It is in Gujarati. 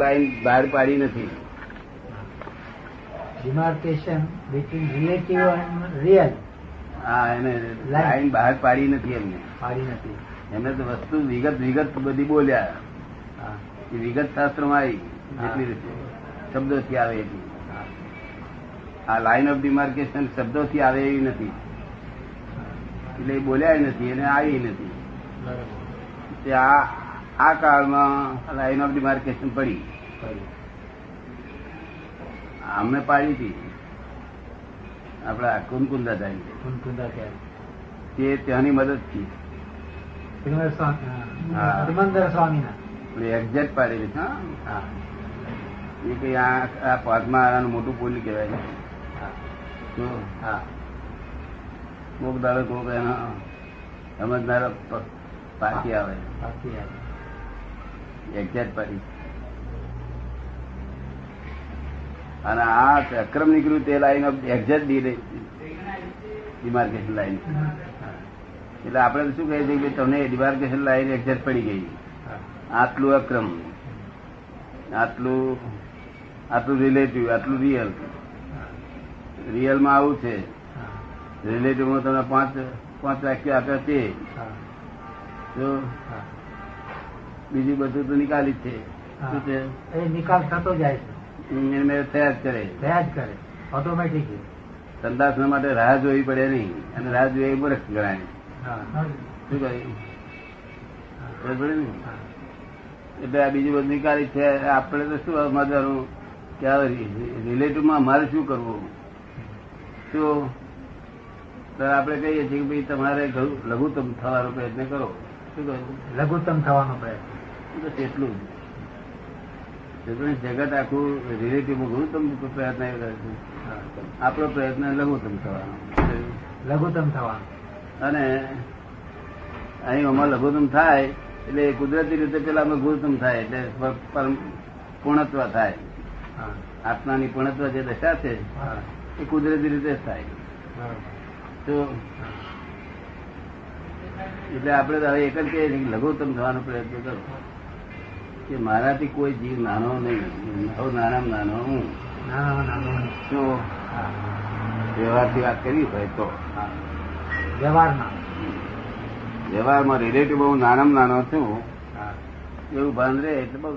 લાઈન બહાર પાડી નથી. demarcation between relative and real હા, એને લાઈન બહાર પાડી નથી. પાડી નથી. એમને તો વસ્તુ વિગત બધી બોલ્યા. એ વિગત શાસ્ત્રમાં આવી જેટલી રીતે શબ્દોથી આવે એટલી. આ લાઈન ઓફ ડિમાર્કેશન શબ્દોથી આવે એવી નથી, એટલે એ બોલ્યા નથી અને આવી નથી. તે આ કાળમાં લાઈન ઓફ ડિમાર્કેશન પડી. અમને પાડી હતી આપડા કુંદકુંદા થાય તે ત્યાંની મદદ થી સ્વામી એક્ઝેક્ટ પાડેલી. હા, એ કઈ આ પાકમાં મોટું પુલ કહેવાય. કોક દાડો કોક એના સમજનારા પાકી આવે એક્ઝેક્ટ પાડી. અને આ અક્રમ નીકળ્યું તે line of exact demarcation line. એટલે આપણે શું કહે છે કે તમને ડિમાર્કેશન લાઈન એક્ઝેક્ટ પડી ગઈ. આટલું અક્રમ, આટલું રિલેટિવ, આટલું રિયલ. રિયલમાં આવું છે, રિલેટિવમાં તમે પાંચ વાક્ય આપ્યા તે બીજું બધું તો નિકાલી જ છે. શું છે? નિકાલ થતો જાય છે, થયા જ કરે ઓટોમેટિક. સંદાસ માટે રાહ જોવી પડે નહીં, અને રાહ જોઈ મૂર્ખ ગણાય. શું કહ્યું? એટલે આ બીજું બધું નિકાલી છે. આપણે તો શું સમજવાનું કે રિલેટિવમાં અમારે શું કરવું? શું આપણે કહીએ છીએ કે ભાઈ તમારે લઘુત્તમ થવાનો પ્રયત્ન કરો. શું કહ્યું? લઘુત્તમ થવાનો પ્રયત્ન. એટલું જગત આખું રિલેટિવ લઘુત્તમ પ્રયત્ન કરે છે. આપણો પ્રયત્ન લઘુત્તમ થવાનો. અને અહીં અમારે લઘુત્તમ થાય એટલે કુદરતી રીતે પેલા લઘુત્તમ થાય એટલે પૂર્ણત્વ થાય. આત્માની પૂર્ણત્વ જે દશા છે એ કુદરતી રીતે થાય. તો એટલે આપણે હવે એક જ કહીએ છીએ કે લઘુત્તમ થવાનો પ્રયત્ન કરો કે મારાથી કોઈ જીવ નાનો નહીં, નાનામાં નાનો હું. શું વ્યવહારથી વાત કરી હોય તો વ્યવહારમાં રિલેટિવ બહુ નાનામાં નાનો છું એવું ભાન રહે એટલે બહુ.